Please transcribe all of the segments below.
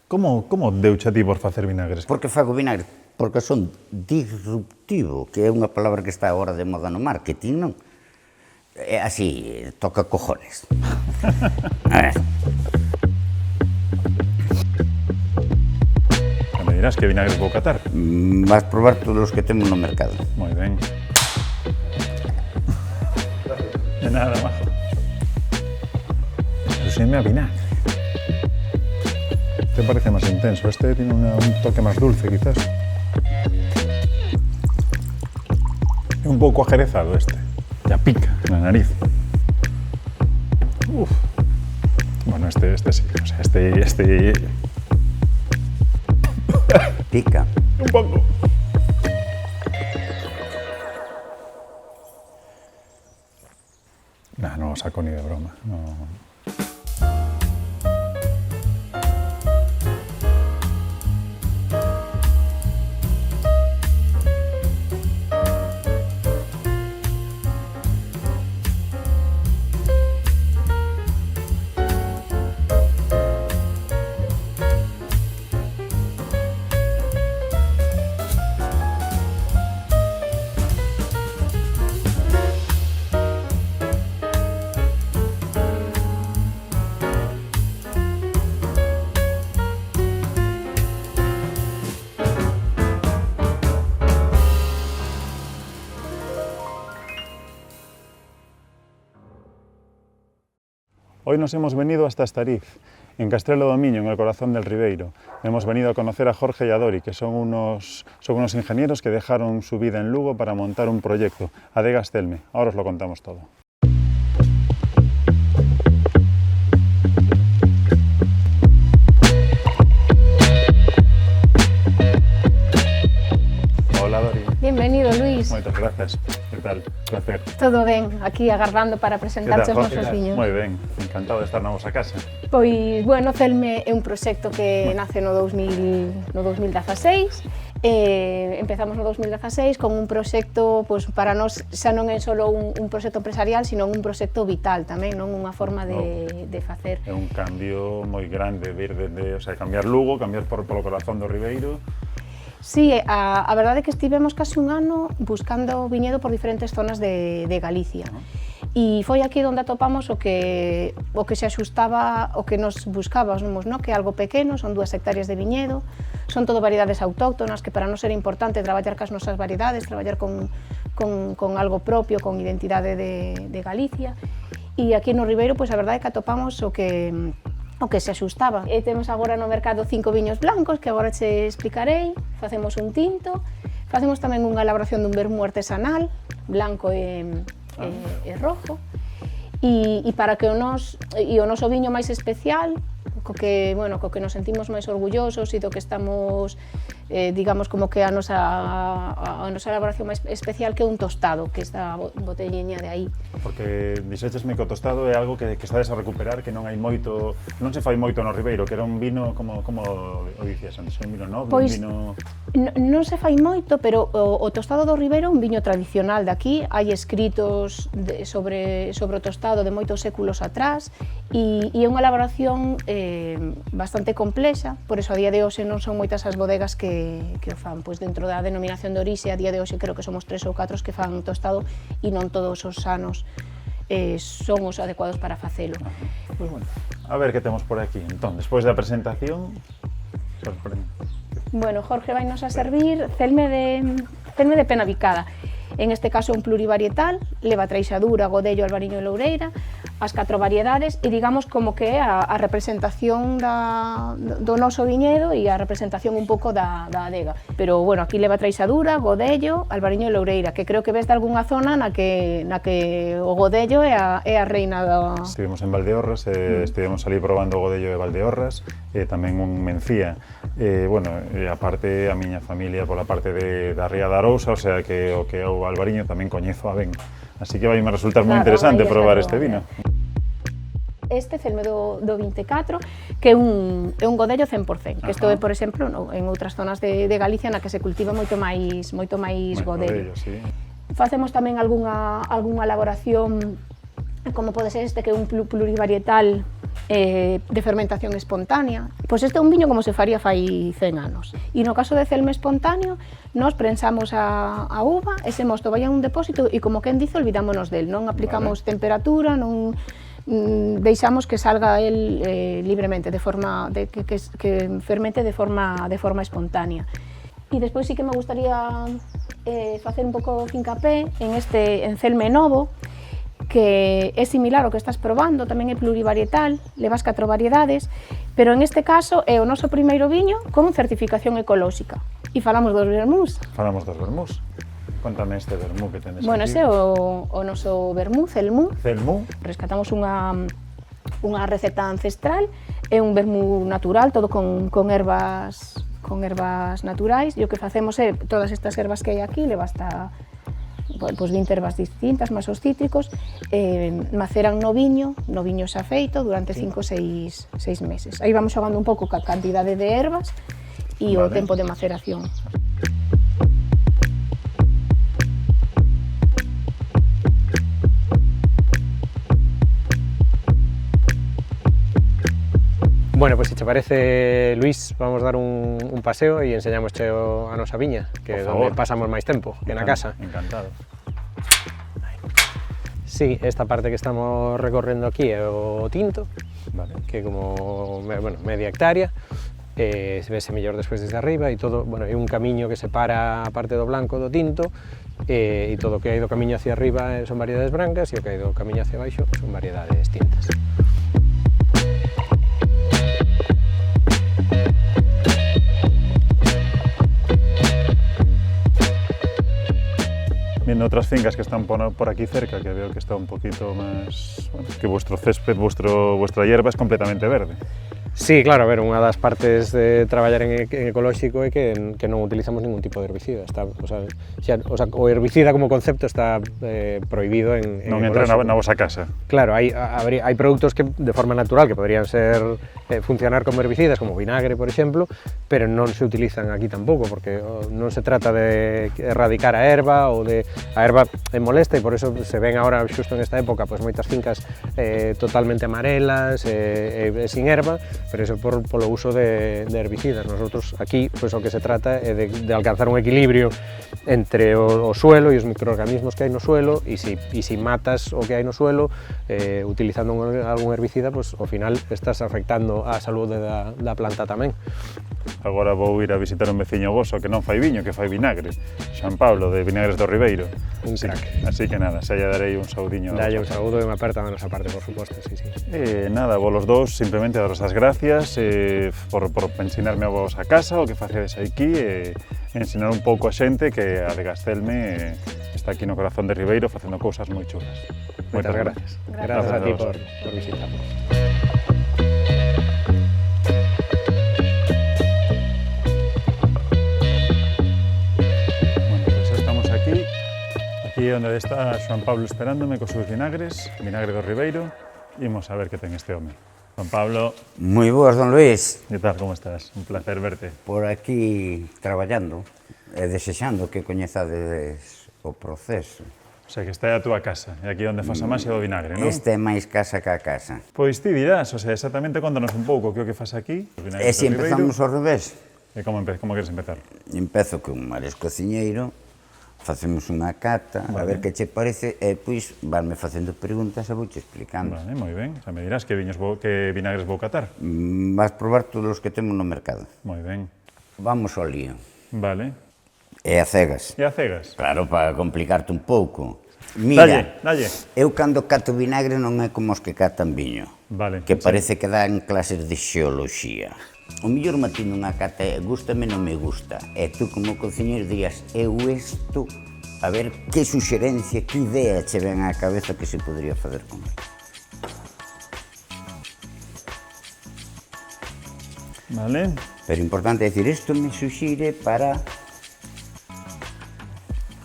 Como deuche a ti por facer vinagres? Por que fago vinagre? Porque son disruptivo, que é unha palabra que está agora de moda no marketing, non? É así, toca cojones. A ver. Me dirás que vinagres vou catar. Vas probar todos os que temos no mercado. Moi ben. De nada, majo. Pero a vinagre. Este parece máis intenso. Este tiene un toque máis dulce, quizás. É un pouco ajerezado este. Ya pica na nariz. Uf. Bueno, este sí. O sea, este... Pica. Un pouco. No, no lo saco ni de broma. No. Hoy nos hemos venido hasta Estariz, en Castrelo do Miño, en el corazón del Ribeiro. Hemos venido a conocer a Jorge y a Dori, que son unos ingenieros que dejaron su vida en Lugo para montar un proyecto, Adegas Celme. Ahora os lo contamos todo. Hola, Dori. Bienvenido, Luis. Moitas grazas. Que tal? Placer. Todo ben, aquí agardando para presentarche os nosos viños. Moi ben, encantado de estar na vosa casa. Pois, bueno, Celme é un proxecto que nace no 2016. Empezamos no 2016 con un proxecto, pois, para nós xa non é só un proxecto empresarial, sino un proxecto vital tamén, non unha forma de facer. É un cambio moi grande, vir de, o sea, cambiar Lugo, cambiar polo corazón do Ribeiro. Sí, a verdade é que estivemos casi un ano buscando viñedo por diferentes zonas de Galicia. E foi aquí onde atopamos o que se axustaba, o que nos buscábamos, no? Que é algo pequeno, son 2 hectáreas de viñedo, son todo variedades autóctonas, que para nós era importante traballar cas nosas variedades, traballar con algo propio, con identidade de Galicia. E aquí no Ribeiro, pois a verdade é que atopamos o que se axustaba. E temos agora no mercado 5 viños blancos, que agora che explicarei. Facemos un tinto, facemos tamén unha elaboración dun vermú artesanal, blanco e rojo. E para que o noso viño máis especial, co que nos sentimos máis orgullosos e do que estamos, digamos, como que a nosa elaboración máis especial, que é un tostado, que esta botelliña de aí. Porque dixéchesme que o tostado é algo que estades a recuperar, que non hai moito, non se fai moito no Ribeiro, que era un vino, como o dicías antes, un vino noble, pois, un vino... Non se fai moito, pero o tostado do Ribeiro é un viño tradicional de aquí, hai escritos sobre o tostado de moitos séculos atrás, e é unha elaboración bastante complexa, por eso a día de hoxe non son moitas as bodegas que o fan. Pois dentro da denominación de orixe, a día de hoxe creo que somos 3 ou 4 que fan tostado, e non todos os sanos son os adecuados para facelo. Pois bueno, a ver que temos por aquí. Entón, despois da presentación, sorprende. Bueno, Jorge vai nos a servir Celme de pena bicada. En este caso un plurivarietal, leva Treixadura, Godello, Albariño e Loureira, as 4 variedades, e digamos como que é a representación do noso viñedo e a representación un pouco da adega. Pero, bueno, aquí leva Treixadura, Godello, Albariño e Loureira, que creo que ves de algunha zona na que o Godello é a reina do... Estivemos en Valdeorras, estivemos ali probando o Godello de Valdeorras, tamén un Mencía. Bueno, e aparte a miña familia pola parte da Ría da Arousa, o sea que o que é o Albariño tamén coñezo a ben. Así que vai me resultar moi interesante probar este vino. Este Celme do 24, que é un Godello 100%, que isto é, por exemplo, en outras zonas de Galicia na que se cultiva moito máis Godello. Sí. Facemos tamén algunha elaboración, como pode ser este, que é un plurivarietal de fermentación espontánea. Pois este é un viño como se faría fai 100 anos. E no caso de Celme espontáneo, nós prensamos a uva, ese mosto vai a un depósito e, como quen dice, olvidámonos del. Non aplicamos temperatura, non deixamos que salga el libremente, que fermente de forma espontánea. E despois sí que me gustaría facer un pouco fincapé en Celme Novo, que é similar ao que estás probando, tamén é plurivarietal, levas 4 variedades, pero en este caso é o noso primeiro viño con certificación ecolóxica. E falamos dos vermús. Falamos dos vermús. Contame este vermú que tenes Bueno, aquí. ese é o noso vermú, Celmú. Celmú. Rescatamos unha receta ancestral, é un vermú natural, todo con ervas naturais, e o que facemos é, todas estas ervas que hai aquí, leva hasta pois 20 ervas distintas, máis os cítricos, maceran no viño xa feito durante 5 ou 6 meses. Aí vamos xogando un pouco ca cantidade de ervas e o tempo de maceración. Bueno, pues si te parece, Luis, vamos a dar un paseo e enseñamos a nosa viña, que é onde pasamos máis tempo, que na casa. Encantado. Sí, esta parte que estamos recorrendo aquí é o tinto, Vale. que é como, bueno, media hectárea, se vese mellor despois desde arriba e todo, bueno, é un camiño que separa a parte do blanco do tinto, e todo o que hai do camiño hacia arriba son variedades brancas e o que hai do camiño hacia baixo son variedades tintas. Viendo otras fincas que están por aquí cerca, que veo que está un poquito más... Bueno, que vuestro césped, vuestra hierba es completamente verde. Sí, claro, a ver, unha das partes de traballar en ecolóxico é que non utilizamos ningún tipo de herbicida. O herbicida como concepto está prohibido en Non entra na vosa casa. Claro, hai produtos que de forma natural que podrían funcionar como herbicidas, como vinagre, por exemplo, pero non se utilizan aquí tampouco, porque non se trata de erradicar a erva, a erva é molesta e por eso se ven agora, xusto en esta época, pues, moitas fincas totalmente amarelas e sin erva, pero eso polo uso de herbicidas. Nosotros aquí, pues, o que se trata é de alcanzar un equilibrio entre o suelo e os microorganismos que hai no suelo, e si matas o que hai no suelo utilizando algún herbicida, pues, ao final estás afectando a saúde da planta tamén. Agora vou ir a visitar un veciño voso que non fai viño, que fai vinagre, Xan Pablo, de Vinagres do Ribeiro. Un crack. Así que nada, xa lle darei un saudiño. Dalle un saúdo e unha aperta da nosa parte, por suposto, sí. Nada, vos los dos, simplemente daros as gracias por ensinarme a vos a casa, o que facedes aquí, ensinar un pouco a xente que a de Gastelme está aquí no corazón de Ribeiro facendo cousas moi chulas. Moitas gracias. Gracias a ti por visitarnos. Aquí é onde está Xoan Pablo esperándome cos seus vinagres, vinagre do Ribeiro, e imos a ver que ten este home. Juan Pablo. Moi boas, don Luis. Que tal, como estás? Un placer verte. Por aquí traballando e desexando que coñezades o proceso. O sea, que está a túa casa, e aquí onde fas a máxia do vinagre, non? Este é máis casa que a casa. Pois ti dirás, o sea, exactamente contanos un pouco que o que fas aquí. E se empezamos ao revés? E como queres empezar? Empezo con un mares cociñeiro, facemos unha cata, a ver que che parece, e pois vanme facendo preguntas e vouche explicando. Vale, moi ben. Xa me dirás que vinagres vou catar. Vas probar todos os que temos no mercado. Moi ben. Vamos ao lío. Vale. E a cegas. E a cegas? Claro, para complicarte un pouco. Mira, dalle. Eu cando cato vinagre non é como os que catan viño. Vale. Que parece que dan clases de xeoloxía. O mellor matino unha cata é gústame, non me gusta. E tú como cociñeiro dirías, eu isto, a ver que suxerencia, que idea che ven á cabeza que se podría fazer con ele. Vale. Pero importante é dicir, isto me suxire para...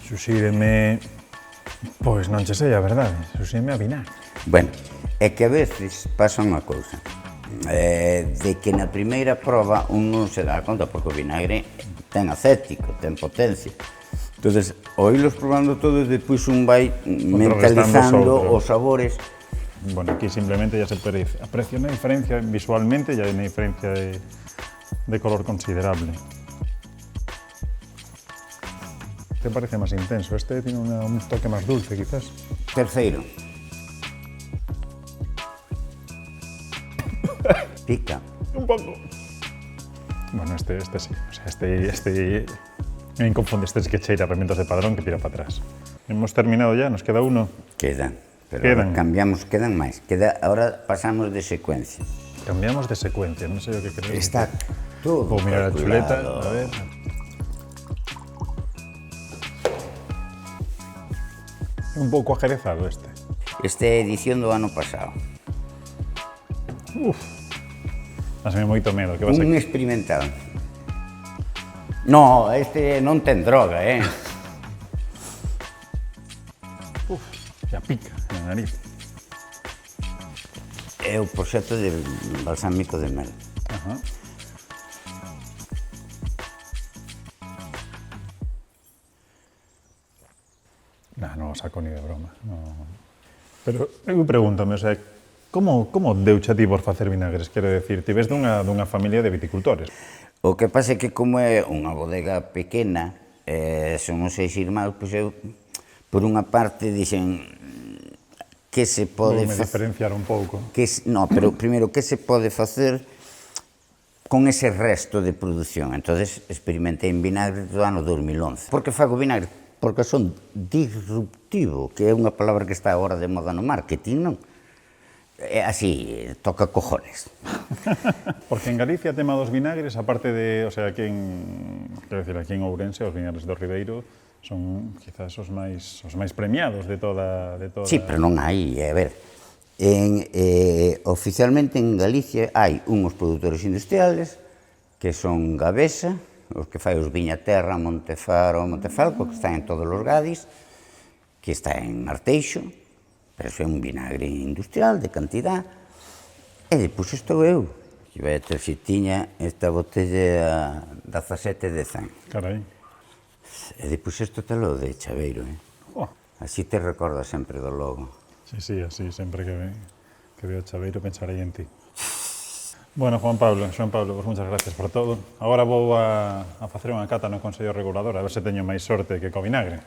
Suxíreme... Pois non che sei a verdade, suxíreme a vinagre. Bueno, é que a veces pasa unha cousa. De que na primeira proba un non se dá conta, porque o vinagre ten acético, ten potencia. Entonces, ao irlos probando todos, depois un vai mentalizando os sabores Bueno, aquí simplemente ya se aprecia una diferencia visualmente, ya hay una diferencia de color considerable. ¿Te parece más intenso? Este tiene un toque más dulce, quizás. Terceiro. Pica. Un poco. Bueno, este sí. O sea, este me confunde. Este es que cheira herramientas de padrón que tira para atrás. Hemos terminado ya, nos queda uno. Quedan. Pero Quedan. ahora cambiamos, quedan máis. Ahora pasamos de secuencia. Cambiamos de secuencia, no sé yo qué crees. Está todo Puedo mirar la chuleta, calculado. a ver. Un pouco ajerezado este. Esta é a edición do ano pasado. Dásme moito medo, que vas Un a... experimental. No, este non ten droga, Ya pica na nariz. É o proxecto de balsámico de mel. Ajá. Non o saco ni de broma. No. Pero eu pregúntame, o sea, como deuche a ti por facer vinagres? Quero decir, ti ves dunha familia de viticultores. O que pasa é que como é unha bodega pequena, son os 6 irmãos, pois eu, por unha parte, dixen que se pode Voume facer... diferenciar un pouco. No, pero primeiro, que se pode facer con ese resto de produción? Entonces experimentei en vinagre do ano 2011. Por que fago vinagre? Porque son disruptivo, que é unha palabra que está agora de moda no marketing, non? É así, toca cojones. Porque en Galicia o tema dos vinagres, aparte de, o sea, aquí en Ourense, os vinagres do Ribeiro son quizás os máis premiados de toda... Sí, pero non hai, a ver, oficialmente en Galicia hai unhos produtores industriales que son Gabesa, os que fai os Viñaterra, Montefaro, Montefalco, que están en todos os gadis, que está en Arteixo, pero é un vinagre industrial de cantidad, e depois estou eu, que vai ter se tiña esta botella 17 de 100. Carai. E depois isto te lo de Chaveiro, Oh. así te recordas sempre do logo. Sí, así, sempre que veo Chaveiro pensarei en ti. Bueno, Xoan Pablo, pues muchas gracias por todo. Agora vou a facer unha cata no Consello Regulador, a ver se teño máis sorte que co vinagre.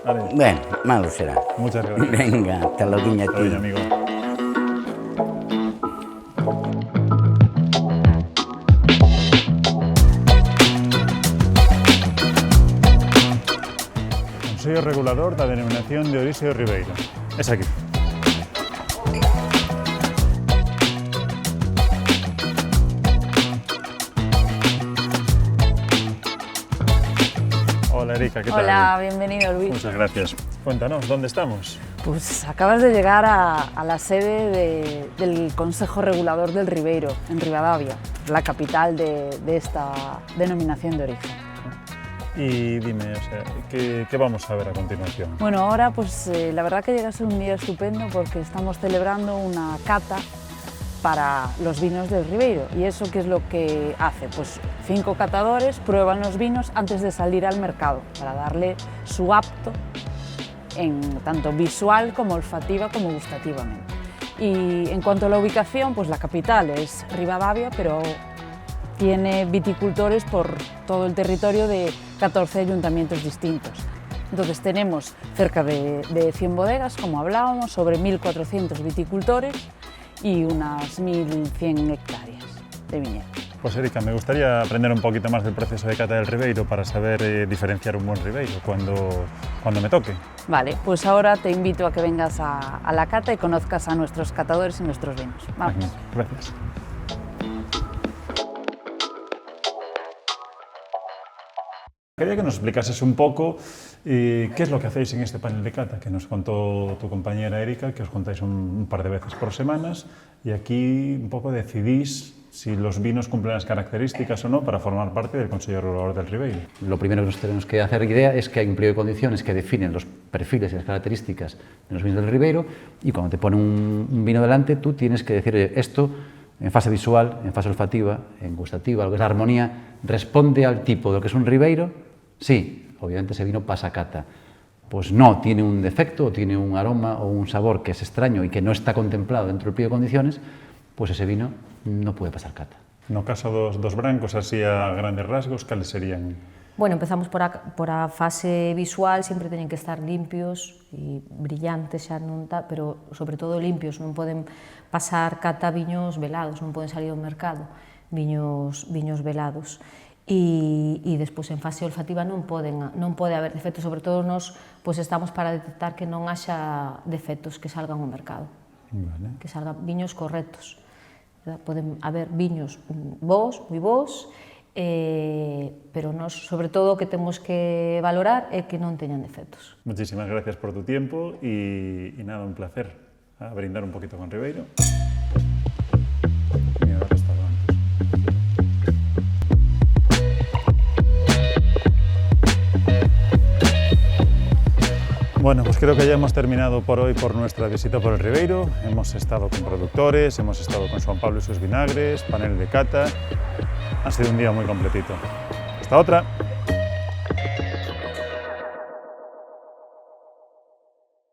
Vale. Ben, malo será. Muchas gracias. Venga, hasta logo a ti. Oye, amigo. Consello Regulador da Denominación de Orixe do Ribeiro. Es aquí. Hola Erika, ¿qué tal? Hola, bienvenido Luis. Muchas gracias. Cuéntanos, ¿dónde estamos? Pues acabas de llegar a la sede del Consejo Regulador del Ribeiro, en Ribadavia, la capital de esta denominación de origen. Y dime, o sea, ¿qué vamos a ver a continuación? Bueno, ahora pues la verdad que llega a ser un día estupendo porque estamos celebrando una cata para los vinos del Ribeiro. ¿Y eso qué es lo que hace? Pues 5 catadores prueban los vinos antes de salir al mercado para darle su apto en tanto visual como olfativa como gustativamente. Y en cuanto a la ubicación, pues la capital es Ribadavia, pero tiene viticultores por todo el territorio de 14 ayuntamientos distintos. Entonces tenemos cerca de 100 bodegas, como hablábamos, sobre 1.400 viticultores y unas 1.100 hectáreas de viñedo. Pues Erika, me gustaría aprender un poquito más del proceso de cata del Ribeiro para saber diferenciar un buen Ribeiro cuando me toque. Vale, pues ahora te invito a que vengas a la cata y conozcas a nuestros catadores y nuestros vinos. Vamos. Gracias. Quería que nos explicases un poco qué es lo que hacéis en este panel de cata, que nos contó tu compañera Erika, que os contáis un par de veces por semanas, y aquí un poco decidís si los vinos cumplen las características o no para formar parte del Consejo Regulador del Ribeiro. Lo primero que nos tenemos que hacer idea es que hay un pliego de condiciones que definen los perfiles y las características de los vinos del Ribeiro, y cuando te ponen un vino delante, tú tienes que decir esto en fase visual, en fase olfativa, en gustativa, lo que es la armonía, responde al tipo de lo que es un Ribeiro. Sí, obviamente ese vino pasa cata. pues no tiene un defecto, o tiene un aroma o un sabor que es extraño y que no está contemplado dentro del pliego de condiciones, pues ese vino no puede pasar cata. No caso dos brancos, así a grandes rasgos, cales serían? Bueno, empezamos por a fase visual, sempre teñen que estar limpios e brillantes, xa non pero sobre todo limpios, non poden pasar cata viños velados, non poden salir ao mercado viños velados. E despois en fase olfativa non pode haber defectos, sobre todo nós estamos para detectar que non haxa defectos que salgan ao mercado, que salgan viños correctos. Poden haber viños bons, moi bons, pero nós, sobre todo, o que temos que valorar é que non teñan defectos. Muchísimas gracias por tu tiempo y nada, un placer a brindar un poquito con Ribeiro. Bueno, pues creo que ya hemos terminado por hoy por nuestra visita por el Ribeiro. Hemos estado con productores, hemos estado con Joan Pablo y sus vinagres, panel de cata. Ha sido un día muy completito. Hasta otra.